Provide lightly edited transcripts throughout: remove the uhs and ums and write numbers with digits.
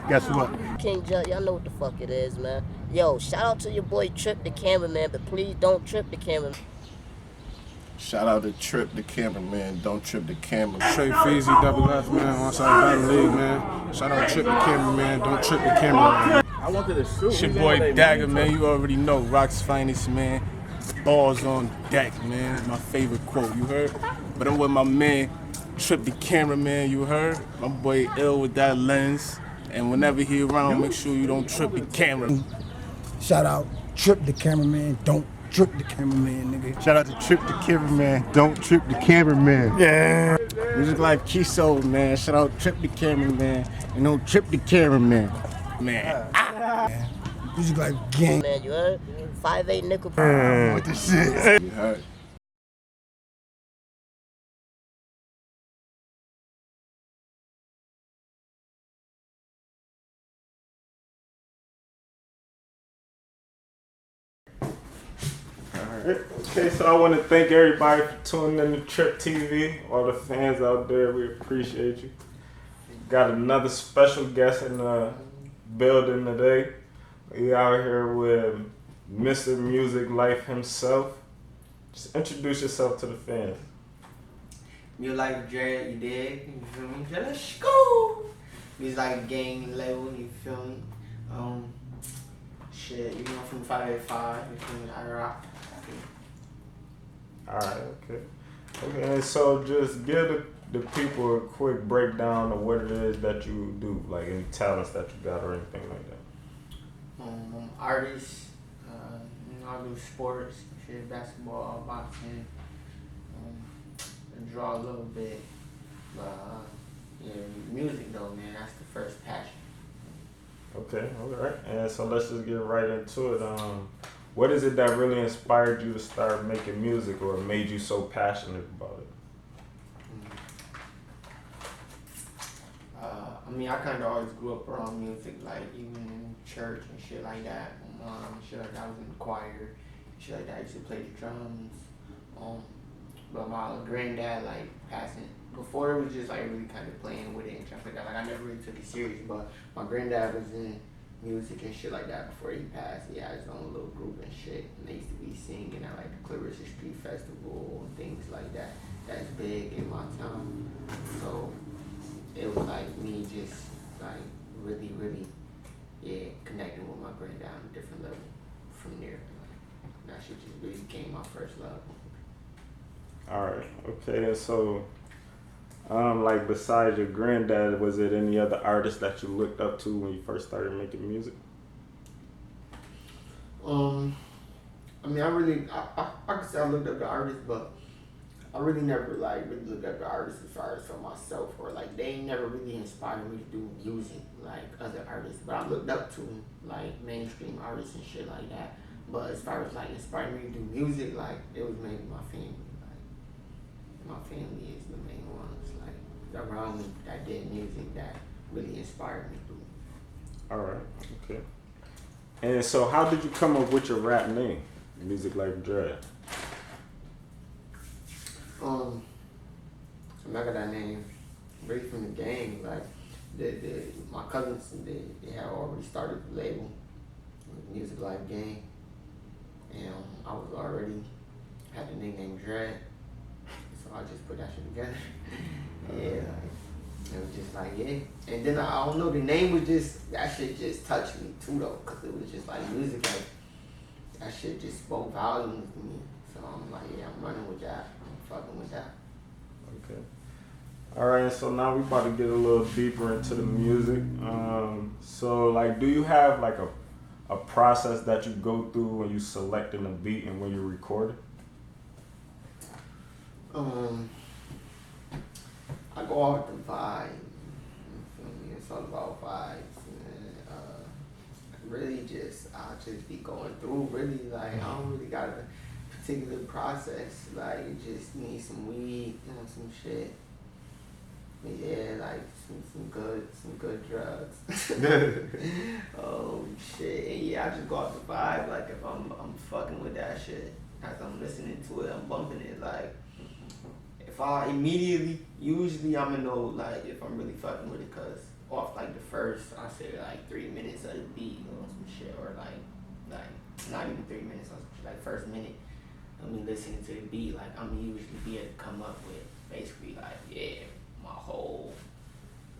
guess what? King Judge, y'all know what the fuck it is, man. Yo, shout out to your boy Tripp the cameraman, but please don't trip the cameraman. Shout out to Tripp the cameraman, don't trip the camera. Straight Feezy, double F, man, onside battle league, man. Shout out Tripp the cameraman, don't trip the cameraman. I wanted to shoot. It's your boy Dagger, man, you already know, Rock's finest, man. Balls on deck, man, my favorite quote, you heard? But I'm with my man, Tripp the cameraman, you heard? My boy ill with that lens, and whenever he around, make sure you don't trip the camera. Shout out Tripp the cameraman, don't trip the cameraman, nigga. Shout out to Tripp the cameraman, don't trip the cameraman. Yeah. Music Life Kiso, man. Shout out Tripp the cameraman, and don't trip the cameraman. Man. Music Life gang. Man, you heard? 5'8" nickel. What the shit? You heard? Okay, so I want to thank everybody for tuning in to TrippTV. All the fans out there, we appreciate you. Got another special guest in the building today. We out here with Mr. Music Life himself. Just introduce yourself to the fans. Music Life Dread, you dig? You feel me? Let's go! Music Life gang level, you feel me? Shit, you know, from 585, you feel me? I rock. Alright, okay. Okay, and so just give the people a quick breakdown of what it is that you do, like any talents that you got or anything like that. Artist, you know, I do sports, shit, basketball, boxing, I draw a little bit, but yeah, music though, man, that's the first passion. Okay, alright, and so let's just get right into it. What is it that really inspired you to start making music or made you so passionate about it? I mean, I kind of always grew up around music, like even in church and shit like that. Shit like that, I was in the choir, shit like that. I used to play the drums. But my granddad, like, passing, before it was just like really kind of playing with it and stuff like that. Like, I never really took it serious, but my granddad was in music and shit like that before he passed. He had his own little group and shit, and they used to be singing at like the Clarissa Street Festival and things like that. That's big in my town. So it was like me just like really, connecting with my granddad on a different level from there. Like, that shit just really became my first love. Alright, okay, and so like besides your granddad, was it any other artists that you looked up to when you first started making music? I mean, I could say I looked up to artists, but I really never like really looked up to artists as far as for myself, or like they never really inspired me to do music like other artists. But I looked up to them, like mainstream artists and shit like that. But as far as like inspiring me to do music, like it was mainly my family. My family is the main ones, like around me that did music that really inspired me to. Alright, okay. And so how did you come up with your rap name, Music Life Dread? I got that name right from the gang. Like my cousins, they had already started the label, Music Life Gang, and I was already had the nickname Dread. So I just put that shit together. Yeah, like, it was just like, yeah. And then I don't know, the name was just, that shit just touched me too though, because it was just like music, like, that shit just spoke volumes to me. So I'm like, yeah, I'm running with that. I'm fucking with that. Okay. Alright, so now we about to get a little deeper into the music. So like, do you have like a process that you go through when you selecting a beat and when you record it? I go off the vibe. You feel me? It's all about vibes. And, really I'll just be going through. Really, like I don't really got a particular process. Like it just need some weed, you know, some shit. But yeah, like some good drugs. Oh shit. And yeah, I just go off the vibe. Like if I'm fucking with that shit, as I'm listening to it, I'm bumping it. Like if I immediately, usually I'm gonna know like if I'm really fucking with it, cause off like the first, I say like 3 minutes of the beat or some shit, or like not even 3 minutes, like first minute of me listening to the beat, like I'm usually be able to come up with basically like my whole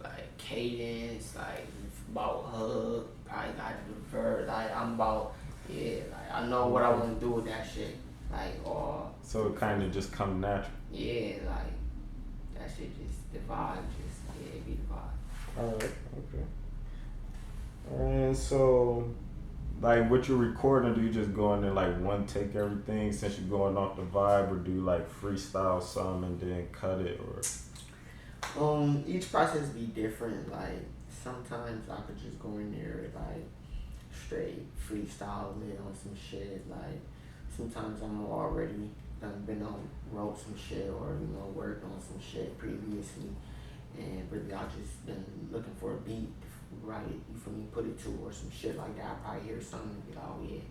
like cadence, like about hook, probably got the verse, like I'm about like I know what I want to do with that shit, like all. So it kind of just come natural. Yeah, like that shit just the vibe, just it be the vibe. Alright, okay. And so, like, what you're recording, do you just go in there like one take everything since you're going off the vibe, or do you like freestyle some and then cut it, or? Each process be different. Like sometimes I could just go in there like straight freestyle it on some shit. Like sometimes I'm already been on wrote some shit or worked on some shit previously, and really I just been looking for a beat to write it. You feel me? Put it to or some shit like that. I probably hear something and be like, oh yeah,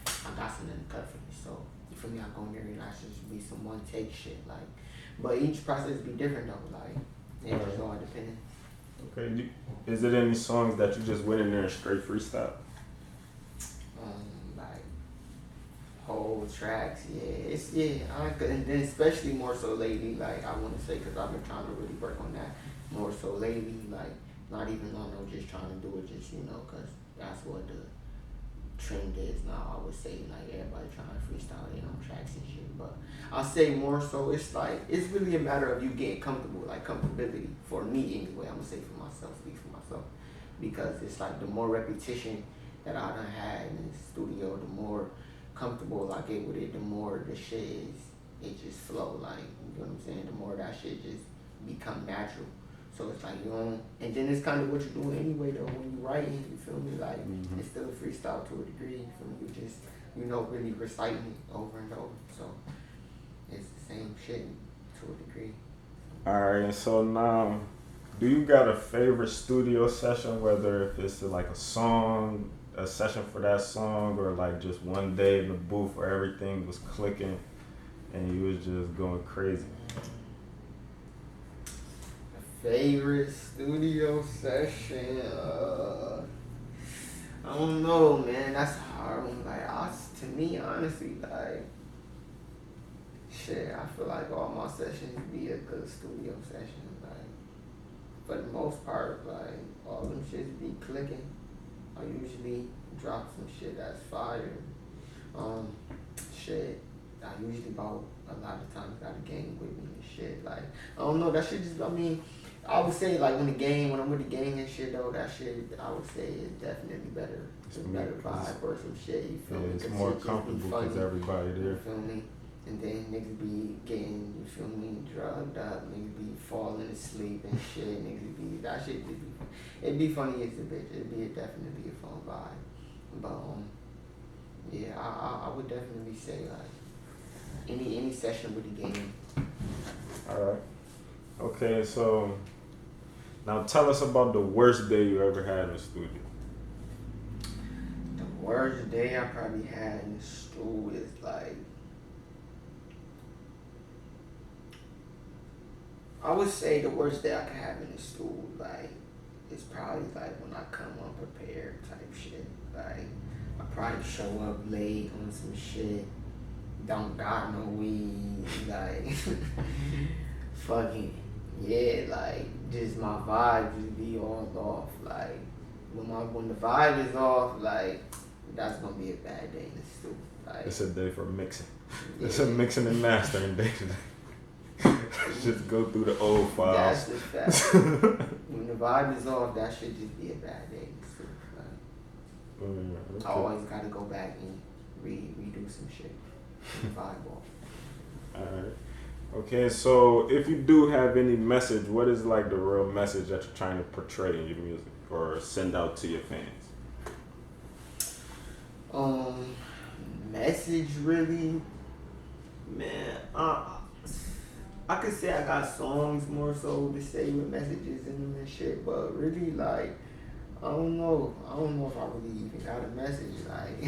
I got something to cut for me. So you feel me? I go in there and I just be some one take shit. Like, but each process be different though. Like it just all depending. Okay. Is it any songs that you just went in there and straight freestyle? Like whole tracks, and then especially more so lately, like I want to say, because I've been trying to really work on that more so lately, like not even on no just trying to do it just because that's what the trend is now. I would say like everybody trying to freestyle tracks and shit, but I'll say more so it's like it's really a matter of you getting comfortable, like comfortability for me anyway. I'm gonna say for myself, speak for myself, because it's like the more repetition that I done had in the studio, the more comfortable I get with it, the more the shit it just flow, like, you know what I'm saying, the more that shit just become natural. So it's like and then it's kind of what you're doing anyway though when you're writing, you feel me, like it's still a freestyle to a degree, you feel me, you just, really reciting it over and over, so it's the same shit to a degree. Alright, so now, do you got a favorite studio session, whether if it's like a song, a session for that song, or like just one day in the booth where everything was clicking and you was just going crazy? Favorite studio session? I don't know, man. That's a hard one. Like, to me, honestly, like, shit, I feel like all my sessions be a good studio session. Like, for the most part, like, all them shits be clicking. I usually drop some shit that's fire. Shit, I usually about a lot of times got a gang with me and shit. Like, I don't know, that shit just, I would say like when I'm with the gang and shit though, that shit I would say is definitely better. It's a better vibe or some shit, you feel me? It's more comfortable because everybody there. You feel me? And then niggas be getting, you feel me, drugged up, niggas be falling asleep and shit, niggas be, that shit just be, it'd be funny as a bitch, it'd be definitely a fun vibe. But yeah, I would definitely say like any session with the game. Alright. Okay, so now tell us about the worst day you ever had in the studio. The worst day I probably had in the studio is like, I would say the worst day I could have in the studio, like, it's probably like when I come unprepared type shit. Like, I probably show up late on some shit, don't got no weed, like, fucking, yeah, like, just my vibe just be all off. Like, when the vibe is off, like, that's gonna be a bad day in the studio. Like, It's a day for mixing. Yeah. It's a mixing and mastering day today. Just go through the old files. That's just fact. When the vibe is off, that should just be a bad day in the studio. Like, Okay. I always gotta go back and redo some shit. Vibe off. Alright. Okay, so if you do have any message, what is like the real message that you're trying to portray in your music or send out to your fans? Message really, man. I could say I got songs more so to say with messages in them and shit, but really like, I don't know if I really even got a message. Like,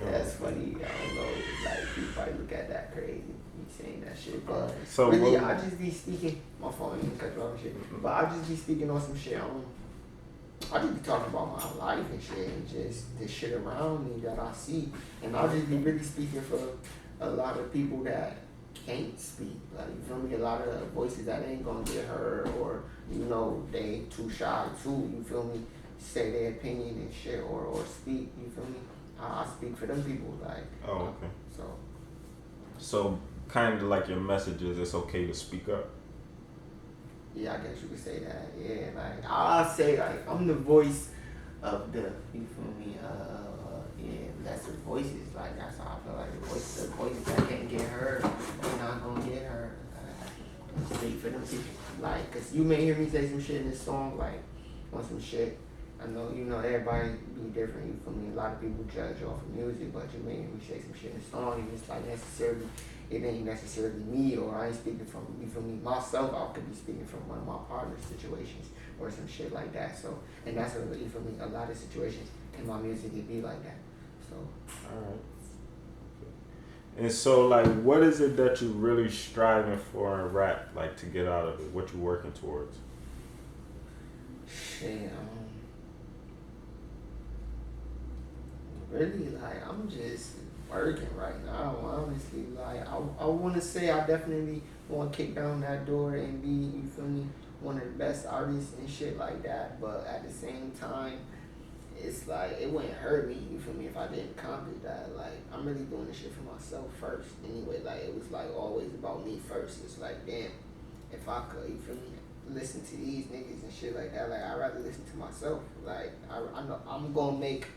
that's funny. I don't know. Like, people probably look at that crazy, me saying that shit. But So really, I just be speaking. My phone didn't cut you off and shit. But I just be speaking on some shit. I just be talking about my life and shit, and just the shit around me that I see, and I'll just be really speaking for a lot of people that can't speak. Like, you feel me? A lot of voices that ain't gonna get heard, or you know, they too shy to, you feel me, say their opinion and shit, or speak. You feel me? I speak for them people, like. Oh, okay. So kind of like your message is it's okay to speak up. yeah, I guess you could say that. Yeah, like I'll say like I'm the voice of the, you feel me? Lesser voices. Like that's how I feel like the voices that can't get heard, they're not gonna get heard. I speak for them people. Like, cause you may hear me say some shit in this song, like on some shit. I know, you know, everybody be different, you feel me? A lot of people judge off of music, but you may hear me say some shit in the song, and it's like it ain't necessarily me, or I ain't speaking from, you feel me, myself. I could be speaking from one of my partner's situations, or some shit like that. So, and that's what, you feel me, a lot of situations in my music, it be like that. So. Alright. And so, like, what is it that you really striving for in rap, like, to get out of it? What you working towards? Shit, really, like, I'm just working right now, honestly. Like, I want to say I definitely want to kick down that door and be, you feel me, one of the best artists and shit like that. But at the same time, it's like, it wouldn't hurt me, you feel me, if I didn't accomplish that. Like, I'm really doing this shit for myself first. Anyway, like, it was, like, always about me first. It's like, damn, if I could, you feel me, listen to these niggas and shit like that, like, I'd rather listen to myself. Like, I know I'm gonna make,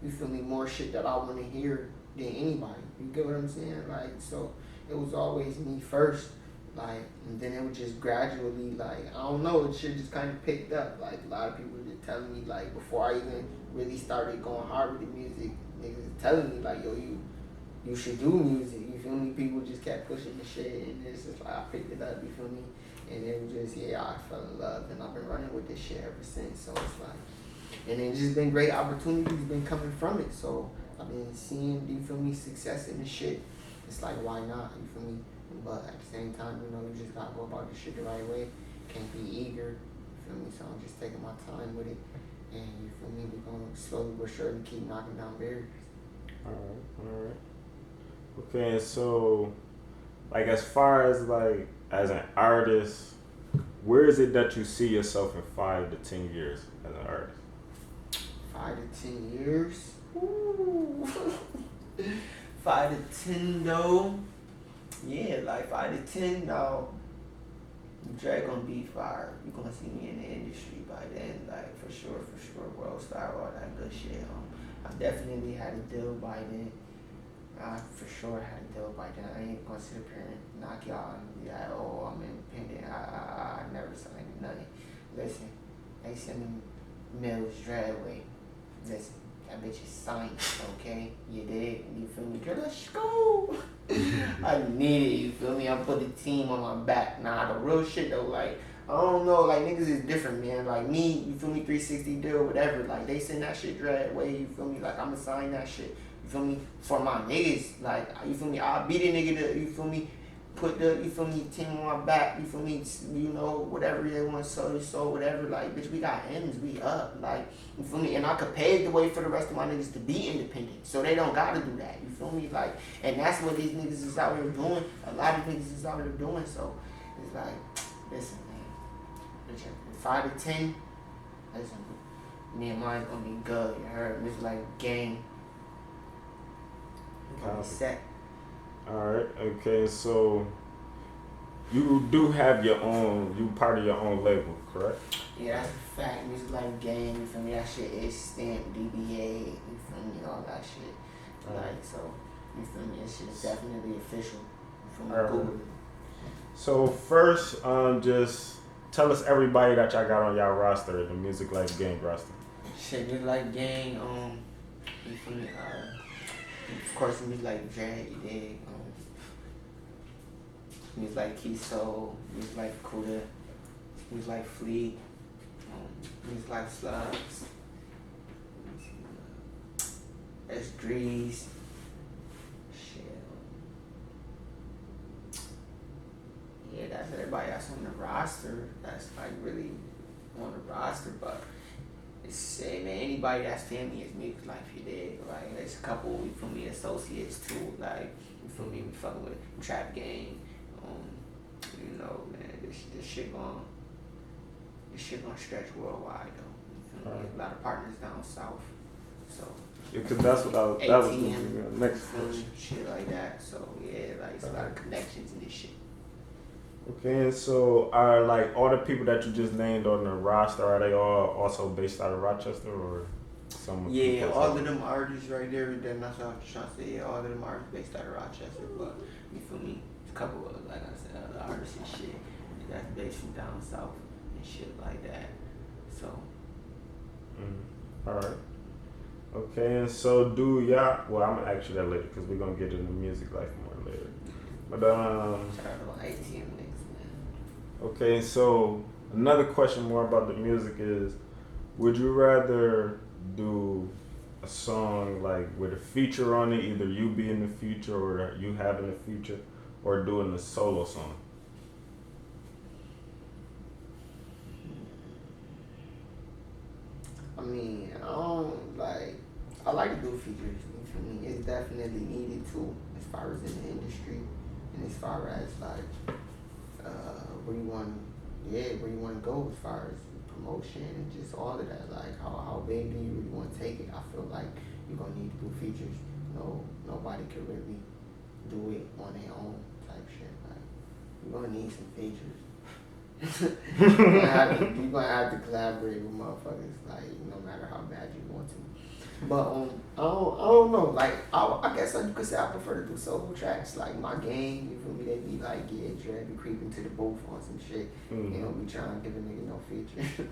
you feel me, more shit that I want to hear than anybody. You get what I'm saying? Like, so it was always me first. Like, and then it was just gradually, like, I don't know, it shit just kind of picked up. Like, a lot of people were just telling me, like, before I even really started going hard with the music, niggas telling me, like, yo, you should do music, you feel me? People just kept pushing the shit, and it's just like, I picked it up, you feel me? And it was just, yeah, I fell in love, and I've been running with this shit ever since. So it's like, and it's just been great opportunities been coming from it. So I've been seeing, you feel me, success in the shit. It's like, why not, you feel me? But at the same time, you know, you just gotta go about this shit the right way. Can't be eager, you feel me? So I'm just taking my time with it. And you feel me, we're gonna slowly but surely keep knocking down barriers. Alright. Okay, so, like, as far as, like, as an artist, where is it that you see yourself in 5 to 10 years as an artist? 5 to 10 years? Ooh. 5 to 10 though? Yeah, like 5 to 10 though. Dread gonna be fire. You gonna see me in the industry by then, like for sure, world star, all that good shit. I definitely had a deal by then. I for sure had a deal by then. I ain't gonna sit up here and knock y'all and be like, oh, I'm independent. I never signed nothing. Listen, they send me MLG Dread way. Listen, that bitch is signed, okay? You dig? You feel me? Girl, let's go. I need it, you feel me? I put the team on my back. Nah, the real shit though, like, I don't know, like, niggas is different, man. Like, me, you feel me, 360 deal, whatever. Like, they send that shit Dread way, you feel me? Like, I'ma sign that shit, you feel me? For my niggas, like, you feel me? I'll be the nigga that, you feel me? Put the, you feel me, team on my back, you feel me, you know, whatever they want, so whatever, like, bitch, we got M's, we up, like, you feel me, and I could pave the way for the rest of my niggas to be independent, so they don't gotta do that, you feel me, like, and that's what these niggas is out here doing, a lot of niggas is out here doing, so, it's like, listen, man, bitch, 5 to 10, listen, me and mine's gonna be good, you heard, it's like gang, we gonna be set. Alright, okay, so you do have your own, you part of your own label, correct? Yeah, that's a fact. Music Life Gang, you feel me? That shit is stamped DBA, you feel me? All that shit. Like, so, you feel me? This shit is definitely official. You feel me? Google it. So first, just tell us everybody that y'all got on y'all roster, the Music Life Gang roster. Shit, Music Life Gang, you feel me? Of course, Music Life Dread, you dig? Music Life Kiso, Music Life Kuda, Music Life Fleet, Music Life Slugs, S3s, shit. Yeah, that's everybody that's on the roster. That's like really on the roster, but say, man, anybody that's family is music life, you dig? Like, there's a couple, you feel me, associates too. Like, you feel me, we fucking with Trap Gang. You know, man, this shit gonna stretch worldwide though. You feel me? A lot of partners down south. So Yeah, cause that's what that was gonna be my next question. Shit like that. So yeah, like it's a lot of connections in this shit. Okay, and so are like all the people that you just named on the roster, are they all also based out of Rochester or some? Yeah, all of them artists right there. Then that's what I was trying to say. Yeah, all of them artists based out of Rochester, but you feel me? A couple of, like I said, other artists and shit that's based from down south and shit like that. So. All right. Okay, and so do y'all? Well, I'm gonna ask you that later because we're gonna get into music life more later. But Shout out to ATM niggas, man. okay, so another question more about the music is, would you rather do a song like with a feature on it, either you being the feature or you having a feature, or doing a solo song? I mean, I like to do features. You feel me? It's definitely needed too, as far as in the industry, and as far as like where you want to go as far as promotion and just all of that. Like how big do you really want to take it? I feel like you're gonna need to do features. Nobody can really do it on their own type shit. Like you're gonna need some features. you're gonna have to collaborate with motherfuckers, like no matter how bad you want to. But I don't know. Like I guess you could say I prefer to do solo tracks. Like my gang, you feel me? They be like, yeah, Dread be creeping to the booth on some shit. Mm-hmm. You know, be trying to give a nigga no feature.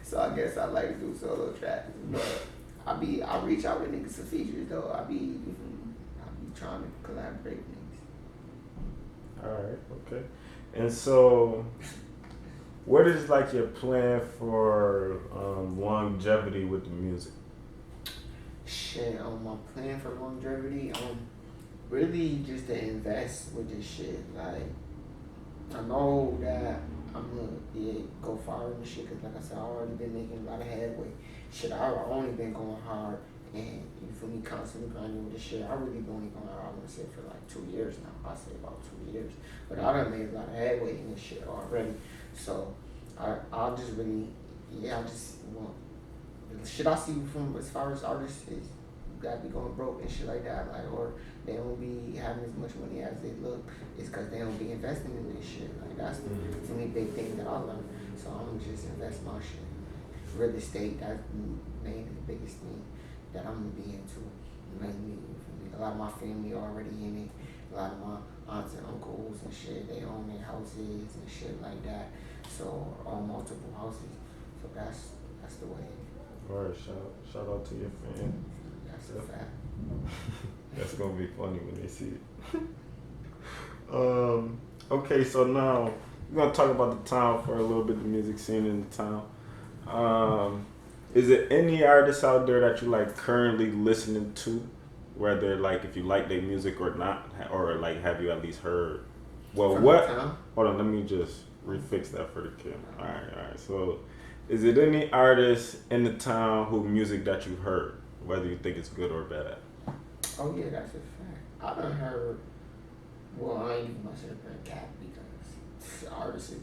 So I guess I like to do solo tracks. But I reach out with niggas for features though. I be trying to collaborate with niggas. All right, okay. And so, what is like your plan for longevity with the music? Shit, my plan for longevity, really just to invest with this shit. Like, I know that I'm gonna go far in this shit, cause like I said, I already been making a lot of headway. Shit, I've only been going hard, and you feel me, constantly grinding with this shit. I really been only going hard, I wanna say, for like 2 years now. I say about 2 years. But I done made a lot of headway in this shit already. So I'll just really, I just want, the shit I see from as far as artists is you gotta be going broke and shit like that, like, or they don't be having as much money as they look. It's cause they don't be investing in this shit. Like that's the only big thing that I learned. So I'm gonna just invest my shit. Real estate, that's mainly the biggest thing that I'm gonna be into. Mainly, a lot of my family already in it. A lot of my aunts and uncles and shit, they own their houses and shit like that. So own multiple houses. So that's the way. Alright, shout out to your fan. That's a fact. That's gonna be funny when they see it. Okay, so now we're gonna talk about the town for a little bit, the music scene in the town. Is there any artists out there that you like currently listening to? Whether like if you like their music or not, or like have you at least heard? Well, From what? the town? Hold on, let me just refix that for the camera. All right. So, is it any artists in the town who music that you've heard, whether you think it's good or bad? Oh yeah, that's a fact. I done heard. Well, I ain't even gonna sit up here and cap because artists is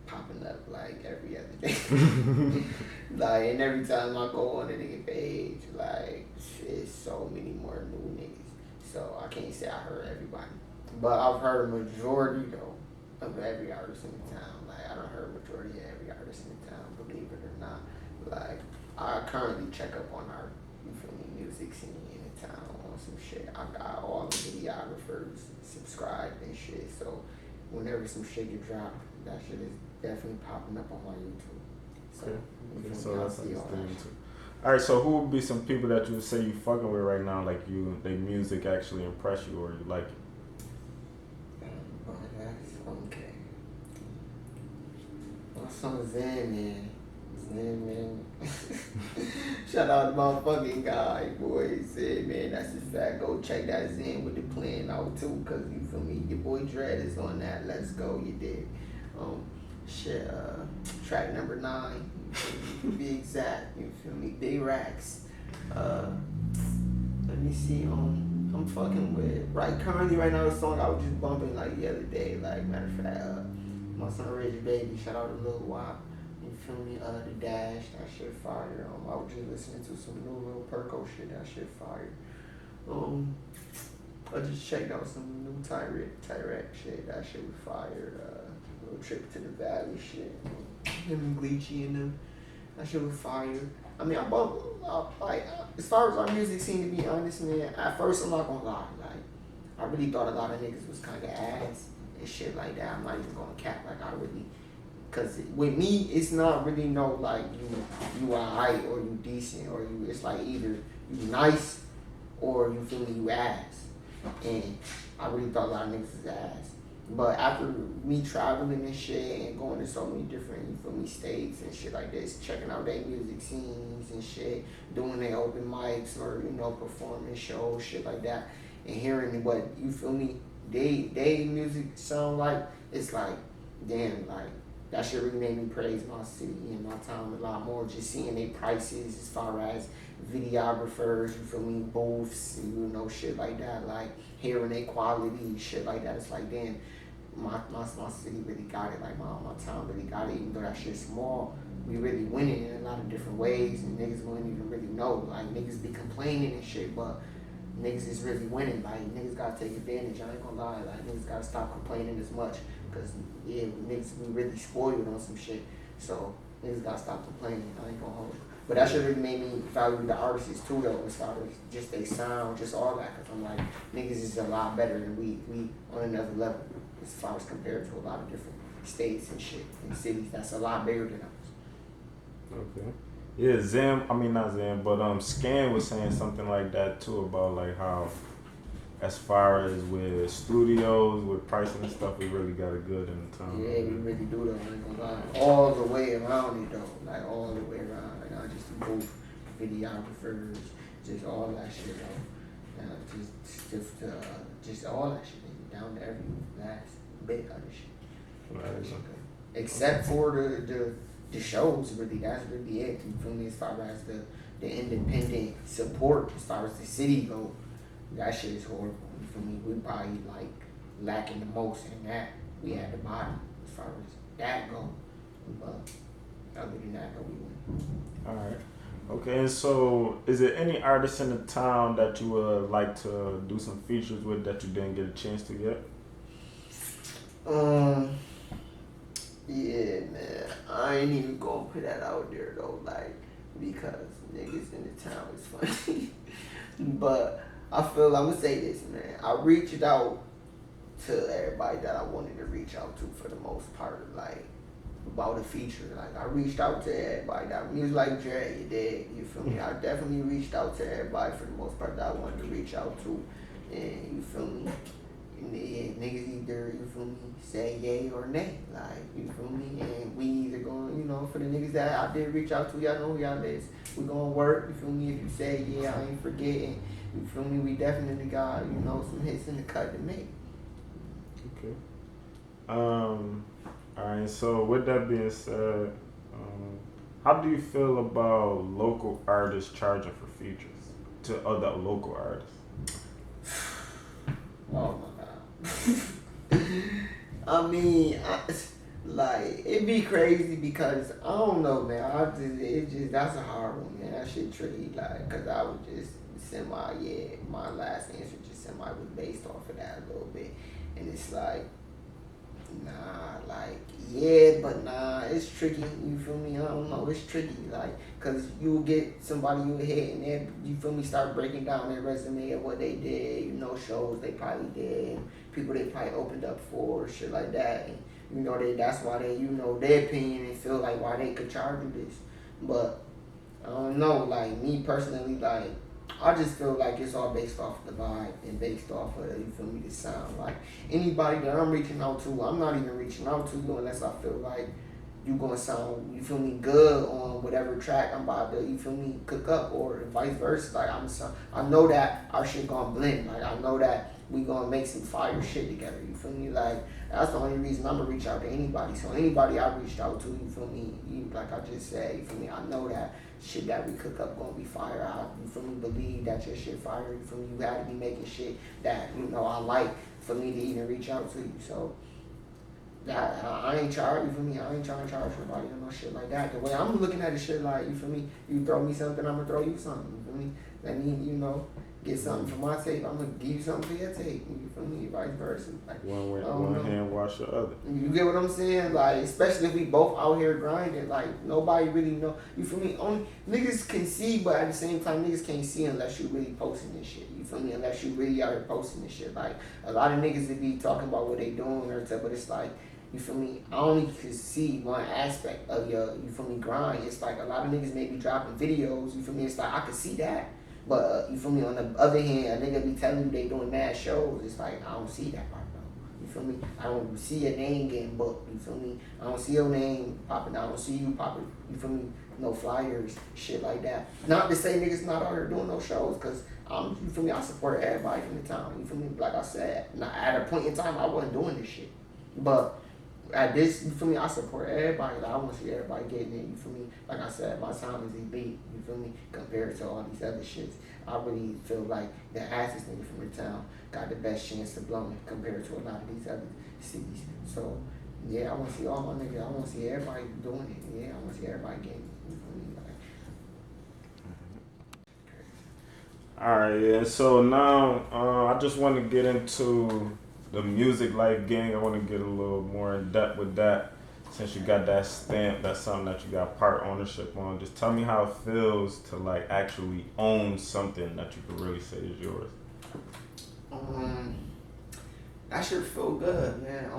popping up like every other day. Like, and every time I go on a nigga page, like, it's so many more new niggas. So I can't say I heard everybody. But I've heard a majority, though, of every artist in the town. Like, I done heard a majority of every artist in the town, believe it or not. Like, I currently check up on our, you feel me, music scene in the town on some shit. I got all the videographers subscribed and shit. So whenever some shit get dropped, that shit is definitely popping up on my YouTube. So, Okay, so that's understanding too. shit. Alright, so who would be some people that you would say you fucking with right now, like their music actually impress you or you like it? Okay. My son Zen, man. Shout out to my fucking guy, boy. Zen, man, that's a fact. Go check that Zen with the plan out too, cause you feel me, your boy Dread is on that. Let's go, you did. Track number 9. To be exact, you feel me? Big racks. Let me see. I'm fucking with currently right now the song I was just bumping like the other day. Like matter of fact, my son Reggie Baby, shout out to Lil Wop. You feel me? The Dash, that shit fire. I was just listening to some new Lil Perco shit. That shit fire. I just checked out some new Tyrek shit. That shit was fire. Little Trip to the Valley shit. Him and Bleachy and them. That shit was fire. I mean, as far as our music scene, to be honest, man, at first, I'm not gonna lie. Like, I really thought a lot of niggas was kind of ass and shit like that. I'm not even gonna cap. Like, cause with me, it's not really no, like, you alright or you decent or it's like either you nice or you feel me, you ass. And I really thought a lot of niggas was ass. But after me traveling and shit and going to so many different, you feel me, states and shit like this, checking out their music scenes and shit, doing their open mics or, performing shows, shit like that, and hearing what, you feel me, they music sound like, it's like, damn, like, that shit really made me praise my city and my town a lot more, just seeing their prices as far as videographers, you feel me, booths, shit like that, like, hearing their quality, shit like that, it's like, damn, my city really got it, like my town really got it, even though that shit's small, we really winning in a lot of different ways, and niggas wouldn't even really know, like, niggas be complaining and shit, but niggas is really winning, like, niggas gotta take advantage, I ain't gonna lie, like, niggas gotta stop complaining as much, cause, yeah, niggas, we really spoiled on some shit, so, niggas gotta stop complaining, I ain't gonna hold it. But that shit really made me value the artists too, though, as far as just they sound, just all that. Cause I'm like, niggas is a lot better and we on another level as far as compared to a lot of different states and shit and cities that's a lot bigger than us. Okay. Yeah, not Zam, but Scan was saying something like that too about like how, as far as with studios, with pricing and stuff, we really got it good in the town. Yeah, we really do though, I ain't gonna lie. All the way around it though, like all the way around. Like not just the booth, videographers, just all that shit though. Just all that shit, down to every last bit of the shit. Right. Except for the shows, really, that's really it. You feel me? As far as the independent support, as far as the city go. That shit is horrible. You feel me? We probably like lacking the most in that. We had the bottom as far as that go. But other than that, though, we win. Alright. Okay, and so is there any artists in the town that you would like to do some features with that you didn't get a chance to yet? Yeah, man. I ain't even gonna put that out there though, like, because niggas in the town is funny. But I feel I'm gonna say this, man. I reached out to everybody that I wanted to reach out to for the most part, like about a feature. Like I reached out to everybody that MLG Dread, you did. You feel me? I definitely reached out to everybody for the most part that I wanted to reach out to, and you feel me? And niggas either, you feel me, say yay or nay, like, you feel me? And we either going, for the niggas that I did reach out to, y'all know who y'all is. We gonna work, you feel me? If you say yeah, I ain't forgetting. You feel me? We definitely got, some hits in the cut to make. Okay. Alright, so with that being said, how do you feel about local artists charging for features to other local artists? Oh my God. I mean, it'd be crazy because, I don't know, man. That's a hard one, man. That shit tricky, like, cause I would just my last answer just was based off of that a little bit. And it's like, but it's tricky, you feel me? I don't know, it's tricky, like, cause you'll get somebody you hit and then, you feel me, start breaking down their resume of what they did, shows they probably did, people they probably opened up for, shit like that, and, that's why they, their opinion and feel like why they could charge you this. But, I don't know, like, me personally, like, I just feel like it's all based off the vibe and based off of, you feel me, the sound. Like, anybody that I'm reaching out to, I'm not even reaching out to you unless I feel like you gonna sound, you feel me, good on whatever track I'm about to, you feel me, cook up, or vice versa. Like I know that our shit gonna blend. Like I know that we gonna make some fire shit together. You feel me? Like that's the only reason I'm gonna reach out to anybody. So anybody I reached out to, you feel me? Like I just said, you feel me? I know that shit that we cook up gonna be fire. You feel me? Believe that your shit fire. You feel me? You had to be making shit that I like for me to even reach out to you. So. That I ain't charge, you feel me? I ain't trying to charge nobody or no shit like that. The way I'm looking at the shit, like, you feel me? You throw me something, I'm gonna throw you something. You feel me? Let me, get something for my tape. I'm gonna give you something for your tape. You feel me? Vice versa. Like, one hand wash the other. You get what I'm saying? Like, especially if we both out here grinding, like nobody really know. You feel me? Only niggas can see, but at the same time, niggas can't see unless you really posting this shit. You feel me? Unless you really out here posting this shit. Like a lot of niggas that be talking about what they doing or stuff, but it's like. You feel me? I only can see one aspect of your, you feel me, grind. It's like a lot of niggas may be dropping videos, you feel me? It's like I can see that. But, you feel me, on the other hand, a nigga be telling you they doing mad shows. It's like, I don't see that part, though. You feel me? I don't see your name getting booked, you feel me? I don't see your name popping. I don't see you popping, you feel me? No flyers, shit like that. Not to say niggas not out here doing no shows, because, you feel me, I support everybody from the town. You feel me? Like I said, at a point in time, I wasn't doing this shit. But, at this, you feel me, I support everybody. Like, I want to see everybody getting it, you feel me? Like I said, my time is elite, you feel me? Compared to all these other shits. I really feel like the assest nigga from the town got the best chance of blowing compared to a lot of these other cities. So, yeah, I want to see all my niggas. I want to see everybody doing it. Yeah, I want to see everybody getting it, you feel me? Like, Alright, yeah, so now I just want to get into the Music Life gang. I want to get a little more in depth with that. Since you got that stamp, that's something that you got part ownership on. Just tell me how it feels to like actually own something that you can really say is yours. That should feel good, man.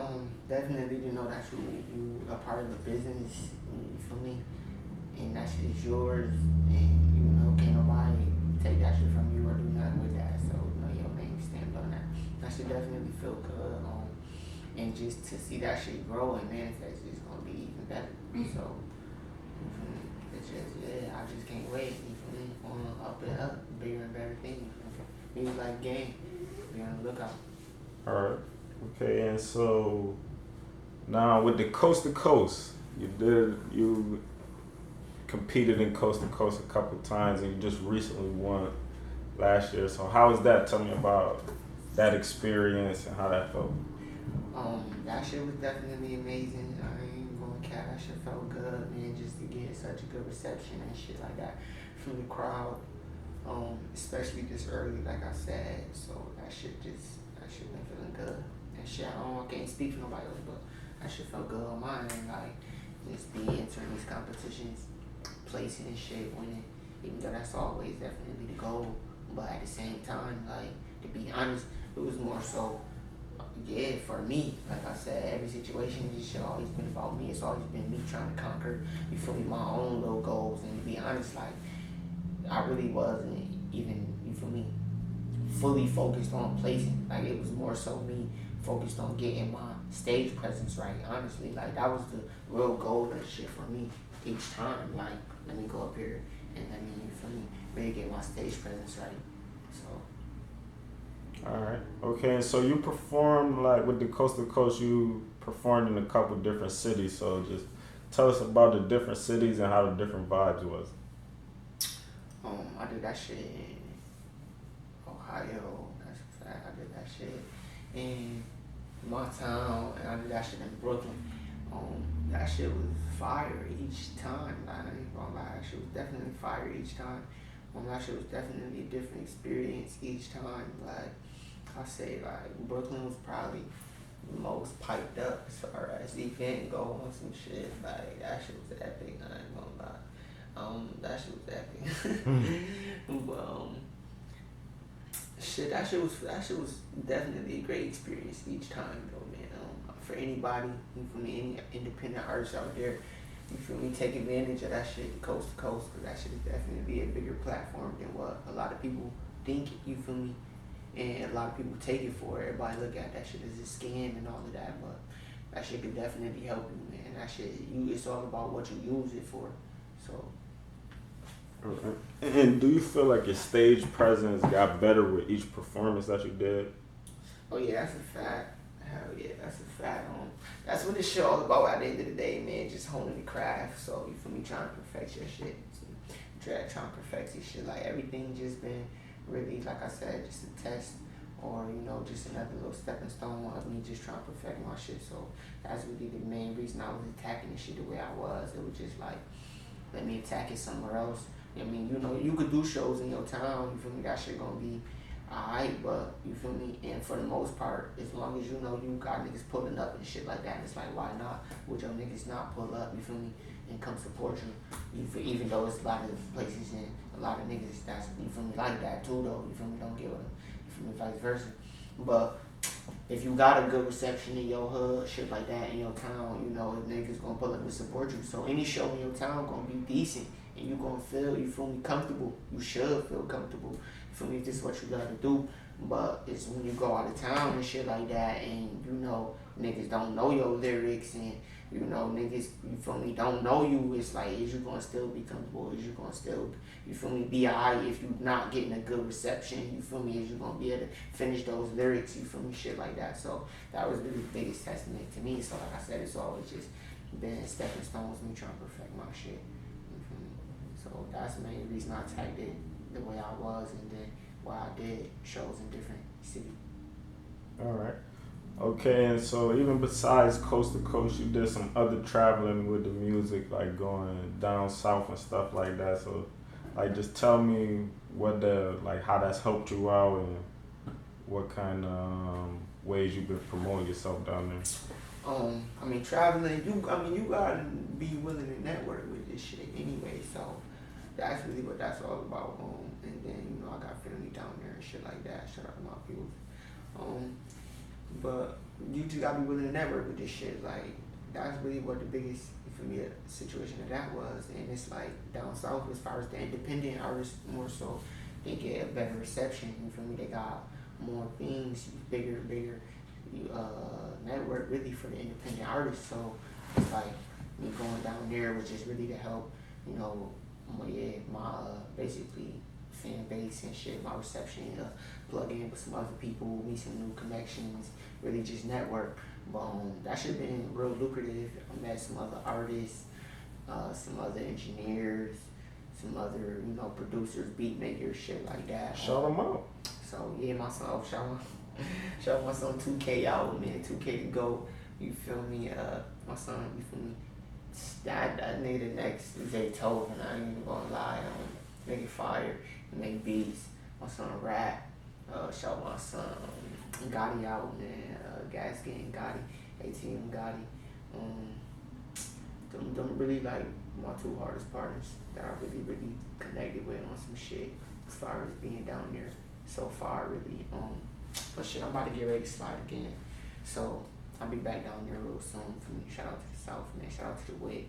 Definitely to know that you are part of the business. You feel me? And that shit is yours. And can't nobody take that shit from you or do nothing with that. So your name stamped on that. That should definitely feel good. And just to see that shit grow and manifest is gonna be even better. So it's just I just can't wait. You feel me? Up and up, bigger and better things. Music Life game. Be on the lookout. Alright. Okay, and so now with the Coast to Coast, you competed in Coast to Coast a couple times and you just recently won last year. So how was that? Tell me about that experience and how that felt. That shit was definitely amazing. I ain't gonna cap, that shit felt good, man, just to get such a good reception and shit like that from the crowd. Especially this early, like I said. So that shit been feeling good. And shit, I can't speak for nobody else, but that shit felt good on mine. Like, just being entering these competitions, placing and shit, winning, even though that's always definitely the goal. But at the same time, like, to be honest, it was more so, for me, like I said, every situation, this shit always been about me. It's always been me trying to conquer, you feel me, my own little goals. And to be honest, like, I really wasn't even, you feel me, fully focused on placing. Like, it was more so me focused on getting my stage presence right, honestly. Like, that was the real goal of the shit for me each time. Like, let me go up here and let me, you feel me, really get my stage presence right. So. Alright. Okay, and so you performed, like, with the Coast to Coast, you performed in a couple different cities. So just tell us about the different cities and how the different vibes was. I did that shit in Ohio. I did that shit in my town, and I did that shit in Brooklyn. That shit was fire each time. Like, I ain't gonna lie, that shit was definitely fire each time. That shit was definitely a different experience each time. Like, I say, like, Brooklyn was probably the most piped up as far as event go on some shit. Like, that shit was epic. I ain't gonna lie. That shit was epic. But shit, that shit was definitely a great experience each time, though, man. For anybody, you feel me, any independent artist out there, you feel me, take advantage of that shit coast to coast, because that shit is definitely a bigger platform than what a lot of people think, you feel me, and a lot of people take it for. Everybody look at that shit as a scam and all of that, but that shit could definitely help you, man. That shit, it's all about what you use it for. So. Okay. And do you feel like your stage presence got better with each performance that you did? Oh yeah, that's a fact. Hell yeah, that's a fact. That's what this shit all about at the end of the day, man. Just honing the craft. So you feel me, trying to perfect your shit. Dread trying to perfect your shit. Like everything just been really, like I said, just a test, or just another little stepping stone of me just trying to perfect my shit. So that's really the main reason I was attacking the shit the way I was. It was just like, let me attack it somewhere else. I mean, you could do shows in your town. You feel me? That shit gonna be alright, but you feel me? And for the most part, as long as you got niggas pulling up and shit like that, it's like, why not? Would your niggas not pull up? You feel me? And come support you. Even though it's a lot of places and a lot of niggas that's, you feel me, like that too though. You feel me? Don't get with them. You feel me? Vice versa. But if you got a good reception in your hood, shit like that in your town, niggas gonna pull up and support you. So any show in your town gonna be decent, and you gonna feel, you feel me, comfortable. You should feel comfortable. You feel me? If this is what you gotta do. But it's when you go out of town and shit like that, and niggas don't know your lyrics, and niggas, you feel me, don't know you. It's like, is you gonna still be comfortable? Is you gonna still, you feel me, be alright if you not getting a good reception? You feel me? Is you gonna be able to finish those lyrics? You feel me? Shit like that. So that was really the biggest testament to me. So like I said, it's always just been stepping stones, me trying to perfect my shit. You feel me? So that's the main reason I tagged it the way I was, and then why I did shows in different cities. All right. Okay, and so even besides coast to coast, you did some other traveling with the music, like going down south and stuff like that. So, like, just tell me how that's helped you out, and what kind of ways you've been promoting yourself down there. I mean, traveling, you gotta be willing to network with this shit anyway. So that's really what that's all about. And then I got family down there and shit like that. Shout out to my people. But you just gotta be willing to network with this shit. Like, that's really what the biggest, for me, situation of that was. And it's like down south, as far as the independent artists, more so, they get a better reception. You feel me? They got more things, bigger network really for the independent artists. So it's like me going down there was just really to help, my basically fan base and shit, my reception, plug in with some other people, meet some new connections, really just network. But that should have been real lucrative. I met some other artists, some other engineers, some other, producers, beat makers, shit like that. Shout them out. So yeah, my son, shout my son 2K out, man. 2K to go. You feel me? My son, you feel me? That nigga the next Zaytoven, I ain't even gonna lie. Nigga fire, make beats. My son rap. Shout my son Gotti out, man. Gas Gang Gotti, ATM Gotti. Them really like my two hardest partners that I really connected with on some shit as far as being down there so far, really. But shit, I'm about to get ready to slide again. So I'll be back down there real soon. For me, shout out to the South, man. Shout out to the WIC.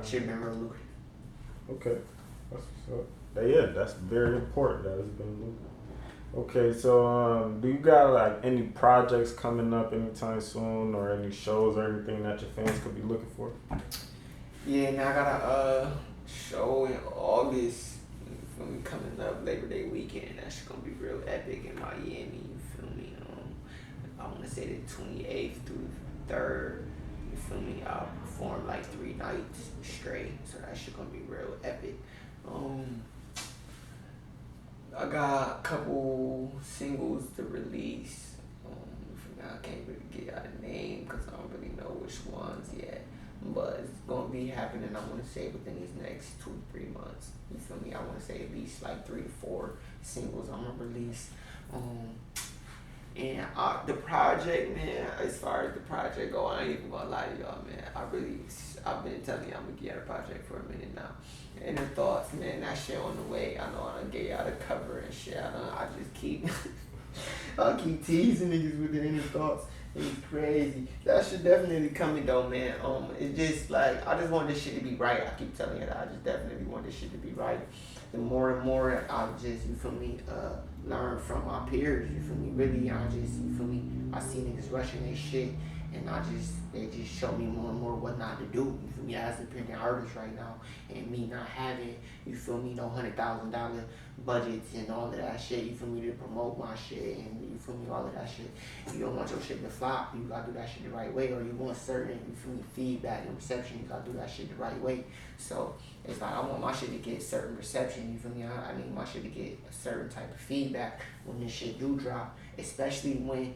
Shit been real lucrative. Okay, that's what's up. Yeah, that's very important. That has been lucrative. Okay, so do you got like any projects coming up anytime soon, or any shows or anything that your fans could be looking for? Yeah, now I got a show in August. You feel me? Coming up Labor Day weekend. That's gonna be real epic in Miami. You feel me? I want to say the 28th through the 3rd. You feel me? I'll perform like 3 nights straight, so that shit gonna be real epic. I got a couple singles to release. I can't really get out a name because I don't really know which ones yet. But it's gonna be happening, I want to say, within these next 2 to 3 months. You feel me? I want to say at least like 3 to 4 singles I'm gonna release. And the project, man, as far as the project go, I ain't even gonna lie to y'all, man. I've been telling y'all I'm gonna get a project for a minute now. Inner Thoughts, man, that shit on the way. I know I done gave y'all the cover and shit. I just keep, I keep teasing niggas with the Inner Thoughts. It's crazy. That shit definitely coming though, man. It's just like, I just want this shit to be right. I keep telling you that. I just definitely want this shit to be right. the more and more I just, you feel me, learn from my peers, you feel me, really, I just, you feel me, I see niggas rushing their shit, and they just show me more and more what not to do, you feel me, as a independent artist right now, and me not having, you feel me, no $100,000 budgets and all of that shit, you feel me, to promote my shit, and you feel me, all of that shit. You don't want your shit to flop, you gotta do that shit the right way, or you want certain, you feel me, feedback and reception, you gotta do that shit the right way. So it's like I want my shit to get certain reception, you feel me, I need my shit to get a certain type of feedback when this shit do drop, especially when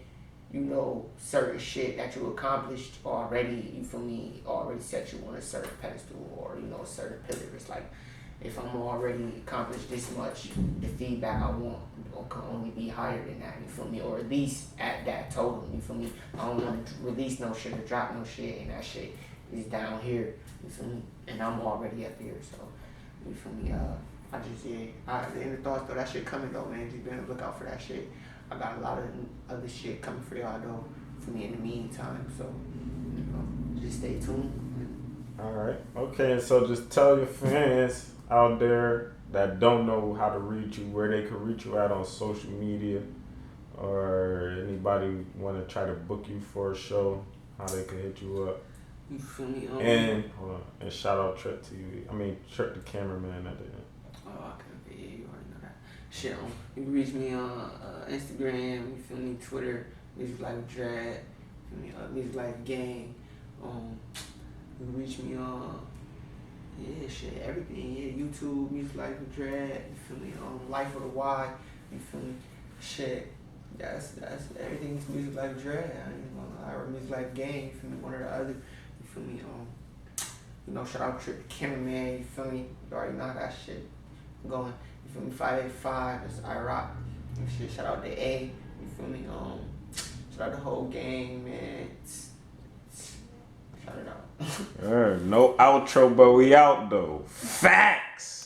you know certain shit that you accomplished already, you feel me, already set you on a certain pedestal, or you know, a certain pillar. It's like if I'm already accomplished this much, the feedback I want can only be higher than that, you feel me, or at least at that total, you feel me. I don't want to release no shit or drop no shit, and that shit is down here, you feel me, and I'm already up here, so you feel me. I just the end of thoughts though, that shit coming though, man. Just be on the lookout for that shit. I got a lot of other shit coming for y'all though, for me in the meantime, so you know, just stay tuned. Alright, okay, so just tell your fans out there that don't know how to reach you, where they can reach you at on social media, or anybody want to try to book you for a show, how they can hit you up. You feel me? And hold on, and shout out TrippTV. I mean Tripp the Cameraman at the end. Oh, okay, yeah, you already know that. Shit, you can reach me on Instagram, you feel me, Twitter, icLyfeDread, you feel me, icLyfe Gang. You can reach me on shit, everything, YouTube, icLyfeDread, you feel me, Life of the Y, you feel me, shit. That's everything's icLyfeDread. I ain't gonna lie, or icLyfe Gang, you feel me, one or the other, you feel me, you know, shout out Tripp the Cameraman, you feel me, you already know how that shit going, you feel me, 585, that's iRock, you shit, shout out to A, you feel me, shout out the whole gang, man, shout it out. No outro, but we out though. Facts!